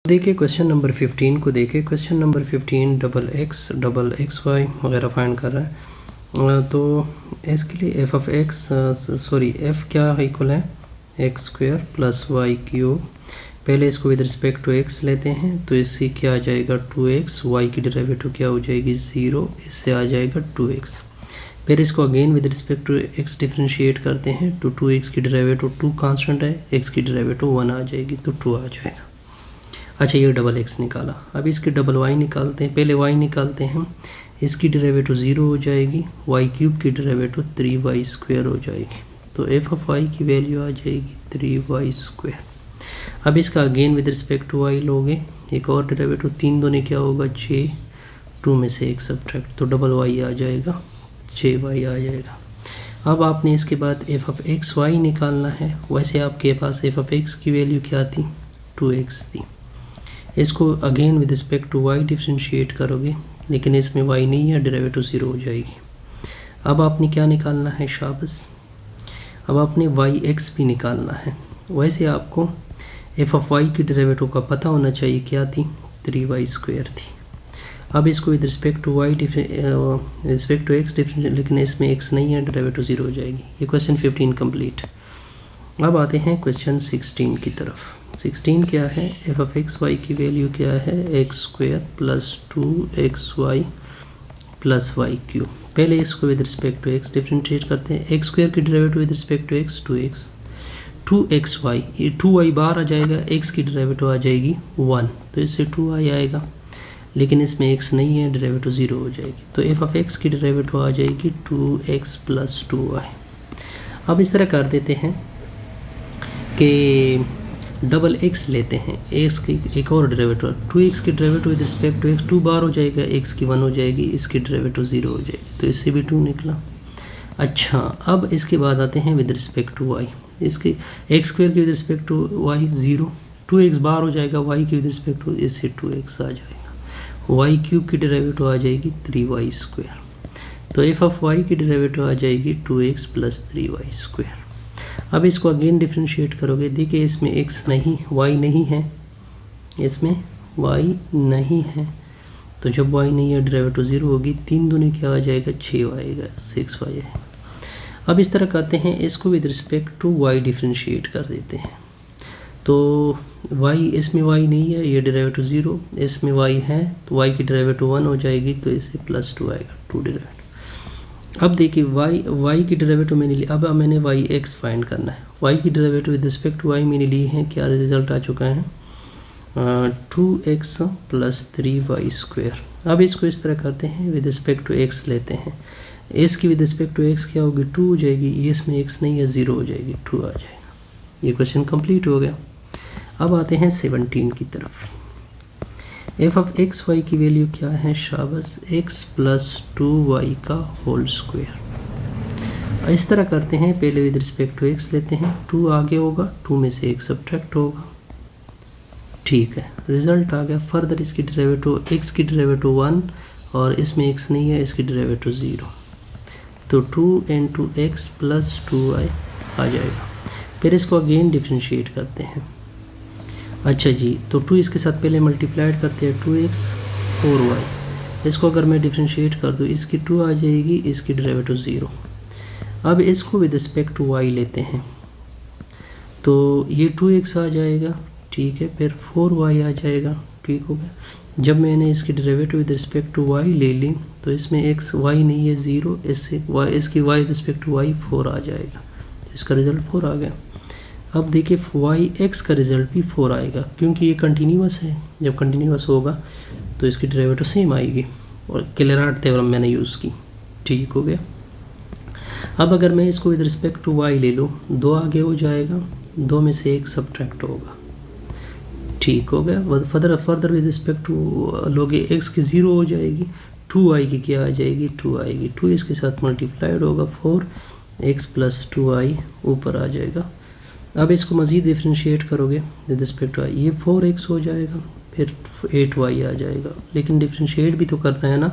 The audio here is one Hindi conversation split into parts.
देखिए क्वेश्चन नंबर 15 को देखिए। Question number 15 double x y वगैरह फाइंड कर रहा है। तो इसके लिए एफ ऑफ एक्स एफ क्या इक्वल है x square plus y cube. पहले इसको विद रिस्पेक्ट टू एक्स लेते हैं तो इससे क्या आ जाएगा 2x, वाई की डेरिवेटिव क्या हो जाएगी 0, इससे आ जाएगा 2x। फिर इसको again with respect to x differentiate करते हैं तो 2x की डेरिवेटिव 2 कांस्टेंट है, x की डेरिवेटिव 1 आ जाएगी तो 2 आ जाएगा। अच्छा ये डबल x निकाला, अब इसकी डबल y निकालते हैं। पहले y निकालते हैं, इसकी डेरिवेटिव 0 हो जाएगी, y क्यूब की डेरिवेटिव 3y स्क्वायर हो जाएगी तो f ऑफ y की वैल्यू आ जाएगी 3y स्क्वायर। अब इसका again with respect to y लोगे, एक और डेरिवेटिव 3 दोने क्या होगा 6, 2 में से 1 सब्ट्रैक्ट तो डबल y आ जाएगा 6y आ जाएगा। अब आपने इसके बाद f ऑफ एक्स वाई निकालना है। वैसे आपके पास f ऑफ एक्स की वैल्यू क्या थी 2x थी। इसको again with respect to y differentiate करोगे, लेकिन इसमें y नहीं है, डेरिवेटिव 0 हो जाएगी। अब आपने क्या निकालना है शाबाश, अब आपने वाई एक्स भी निकालना है। वैसे आपको एफ ऑफ वाई की डेरिवेटिव का पता होना चाहिए, क्या थी 3y स्क्वायर थी। अब इसको with respect to y respect to x differentiate, लेकिन इसमें x नहीं है, डेरिवेटिव 0 हो जाएगी। ये क्वेश्चन 15 कंप्लीट। अब आते हैं क्वेश्चन 16 की तरफ। 16 क्या है, एफ ऑफ एक्स वाई की वैल्यू क्या है x square plus 2xy plus y cube. पहले इसको with respect to x differentiate करते हैं। एक्स स्क्वायर की derivative with respect to x 2x, 2xy, ये 2y बाहर आ जाएगा, x की डेरिवेटिव आ जाएगी 1 तो इससे 2y आएगा, लेकिन इसमें x नहीं है, डेरिवेटिव 0 हो जाएगी तो एफ ऑफ एक्स की डेरिवेटिव आ जाएगी 2x प्लस 2y। अब इस तरह कर देते हैं कि डबल x लेते हैं, x की एक और डेरिवेटिव 2x की derivative with respect to x 2 बार हो जाएगा, x की 1 हो जाएगी, इसकी डेरिवेटिव 0 हो जाएगी तो इससे भी 2 निकला। अच्छा अब इसके बाद आते हैं विद रिस्पेक्ट टू y, इसकी एक्स स्क्वायर की with respect to y 0, 2x बार हो जाएगा, y की विद रिस्पेक्ट टू इससे 2x आ जाएगा, y क्यूब की डेरिवेटिव आ जाएगी 3y स्क्वायर तो एफ ऑफ y की डेरिवेटिव आ जाएगी 2x प्लस 3y स्क्वायर। अब इसको अगेन डिफ्रेंशिएट करोगे, देखिए इसमें x नहीं, y नहीं है, इसमें y नहीं है तो जब y नहीं है डेरिवेटिव 0 होगी, 3 दूनी क्या आ जाएगा 6y आएगा, 6y है। अब इस तरह करते हैं, इसको with respect to y differentiate कर देते हैं तो y, इसमें y नहीं है, ये डेरिवेटिव 0, इसमें y है तो y की डेरिवेटिव 1 हो जाएगी तो इसे प्लस 2 आएगा, 2 डेरिवेटिव। अब देखिए y की डेरिवेटिव मैंने ली, अब मैंने y x फाइंड करना है। y की derivative with respect to y मैंने ली है, क्या रिजल्ट आ चुका है 2x प्लस 3y स्क्वायर। अब इसको इस तरह करते हैं, विद रिस्पेक्ट टू x लेते हैं, s की विद रिस्पेक्ट टू x क्या होगी 2 हो जाएगी, ये इसमें x नहीं है 0 हो जाएगी, 2 आ जाएगा। ये क्वेश्चन कंप्लीट हो गया। अब आते हैं 17 की तरफ। एफ ऑफ एक्स वाई की वैल्यू क्या है शाबाश x प्लस 2y का होल स्क्वायर। इस तरह करते हैं, पहले विद रिस्पेक्ट टू x लेते हैं, 2 आगे होगा, 2 में से 1 सब्ट्रैक्ट होगा, ठीक है, रिजल्ट आ गया। फर्दर इसकी डेरिवेटिव x की डेरिवेटिव 1 और इसमें x नहीं है, इसकी डेरिवेटिव 0 तो 2 into x प्लस 2y आ जाएगा। फिर इसको अगेन डिफ्रेंशिएट करते हैं। अच्छा जी, तो 2 इसके साथ पहले मल्टीप्लाइड करते हैं, 2x 4y। इसको अगर मैं डिफ्रेंशिएट कर दूँ, इसकी 2 आ जाएगी, इसकी डेरिवेटिव 0। अब इसको विद रिस्पेक्ट टू y लेते हैं तो ये 2x आ जाएगा, ठीक है, फिर 4y आ जाएगा, ठीक हो गया। जब मैंने इसकी derivative with respect to y ले ली तो इसमें x y नहीं है 0, इससे y, इसकी y with respect to y 4 आ जाएगा तो इसका रिज़ल्ट 4 आ गया। अब देखिए वाई एक्स का रिज़ल्ट भी 4 आएगा, क्योंकि ये कंटिन्यूस है, जब कंटिन्यूस होगा तो इसकी डेरिवेटिव सेम आएगी और क्लेरार्ट थ्योरम मैंने यूज़ की, ठीक हो गया। अब अगर मैं इसको विद रिस्पेक्ट टू वाई ले लूँ, 2 आगे हो जाएगा, 2 में से 1 सब्ट्रैक्ट होगा, ठीक हो गया। फर्दर विद रिस्पेक्ट टू लोगे, एक्स की 0 हो जाएगी, 2 आएगी, क्या आ जाएगी 2 आएगी, 2 इसके साथ मल्टीप्लाइड होगा, 4x प्लस 2y ऊपर आ जाएगा। अब इसको मज़ीद डिफ्रेंशिएट करोगे विद रिस्पेक्ट टू y, ये 4x हो जाएगा, फिर 8y आ जाएगा, लेकिन डिफ्रेंशिएट भी तो करना है ना,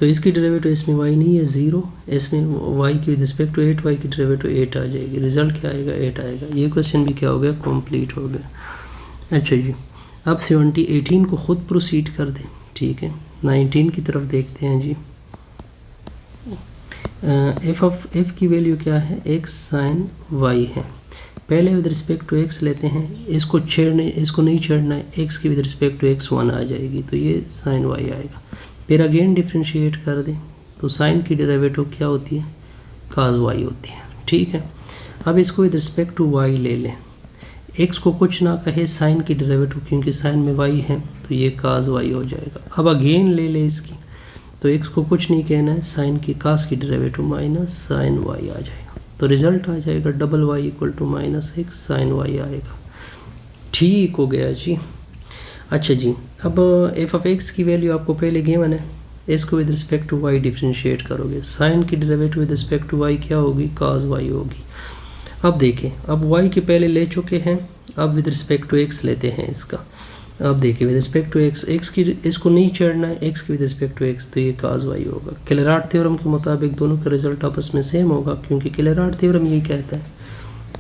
तो इसकी डेरिवेटिव इसमें y नहीं है 0, इसमें y की विद रिस्पेक्ट टू 8y की डेरिवेटिव 8 आ जाएगी, रिजल्ट क्या आएगा 8 आएगा। ये क्वेश्चन भी क्या हो गया कंप्लीट हो गया। अच्छा जी, अब 18 को ख़ुद प्रोसीड कर दें, ठीक है। 19 की तरफ देखते हैं जी। एफ की वैल्यू क्या है, एक्स साइन वाई है। पहले विद रिस्पेक्ट टू एक्स लेते हैं, इसको नहीं छेड़ना है, एक्स की विद रिस्पेक्ट टू एक्स 1 आ जाएगी, तो ये साइन वाई आएगा। फिर अगेन डिफ्रेंशिएट कर दें, तो साइन की डेरिवेटिव क्या होती है, काज वाई होती है, ठीक है। अब इसको विद रिस्पेक्ट टू वाई ले लें, एक्स को कुछ ना कहे, साइन की डेरिवेटिव क्योंकि साइन में वाई है तो ये काज वाई हो जाएगा। अब अगेन ले ले इसकी, तो एक्स को कुछ नहीं कहना है, साइन की कास की डेरिवेटिव माइनस साइन वाई आ जाएगा, तो रिजल्ट आ जाएगा double Y equal to minus x sine y आएगा। ठीक हो गया जी। अच्छा जी, अब एफ ऑफ एक्स की वैल्यू आपको पहले गिवन है, इसको with respect to y differentiate करोगे, साइन की derivative with respect to y क्या होगी, काज वाई होगी। अब देखें, अब वाई के पहले ले चुके हैं, अब विद रिस्पेक्ट टू एक्स लेते हैं इसका। अब देखिए विद रिस्पेक्ट टू एक्स की इसको नहीं छेड़ना है, एक्स की विद रिस्पेक्ट टू एक्स, तो ये काज वाई होगा। क्लेरार्ड थ्योरम के मुताबिक दोनों का रिजल्ट आपस में सेम होगा, क्योंकि क्लेरार्ड थ्योरम यही कहता है।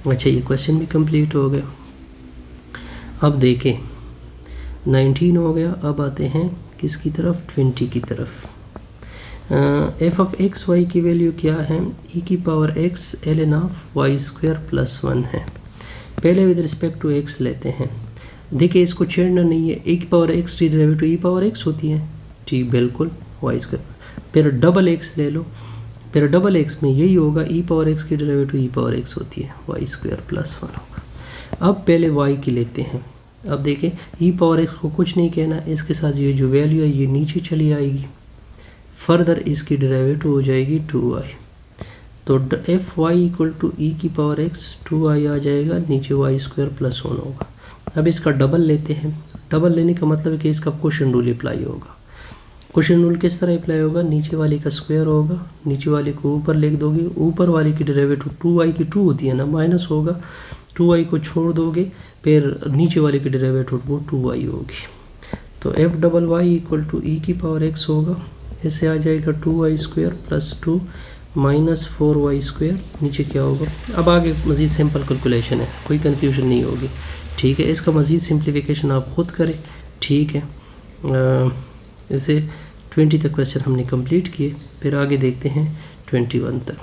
अच्छा, ये क्वेश्चन भी कंप्लीट हो गया। अब देखें 19 हो गया, अब आते हैं किसकी तरफ, 20 की तरफ। एफ ऑफ एक्स वाई की वैल्यू क्या है, ई की power x ln of y square plus 1 है। पहले विद रिस्पेक्ट टू एक्स लेते हैं, देखिए इसको छेड़ना नहीं है, ई की पावर एक्स की डेरिवेटिव ई पावर एक्स होती है, ठीक बिल्कुल, वाई स्क्वायर। फिर डबल एक्स ले लो, फिर डबल एक्स में यही होगा, ई पावर एक्स की डेरिवेटिव ई पावर एक्स होती है, वाई स्क्वायर प्लस 1 होगा। अब पहले वाई की लेते हैं, अब देखिए ई पावर एक्स को कुछ नहीं कहना, इसके साथ ये जो वैल्यू है ये नीचे चली आएगी, फर्दर इसकी डेरिवेटिव हो जाएगी 2i, तो F Y equal to E की पावर एक्स 2i आ जाएगा, नीचे वाई स्क्वायर प्लस 1 होगा। अब इसका डबल लेते हैं, डबल लेने का मतलब है कि इसका क्वोशिएंट रूल अप्लाई होगा। क्वोशिएंट रूल किस तरह अप्लाई होगा, नीचे वाले का स्क्वायर होगा, नीचे वाले को ऊपर लिख दोगे, ऊपर वाले की डेरिवेटिव 2i की 2 होती है ना, माइनस होगा, 2i को छोड़ दोगे, फिर नीचे वाले की डेरिवेटिव वो 2i होगी, तो F double Y equal to E की पावर एक्स होगा, ऐसे आ जाएगा 2i square plus 2 minus 4y square, नीचे क्या होगा। अब आगे मज़ीद सिंपल कैलकुलेशन है, कोई कन्फ्यूजन नहीं होगी, ठीक है। इसका मज़ीद सिंप्लीफिकेशन आप ख़ुद करें, ठीक है। इसे 20 तक क्वेश्चन हमने कंप्लीट किए, फिर आगे देखते हैं 21 तक।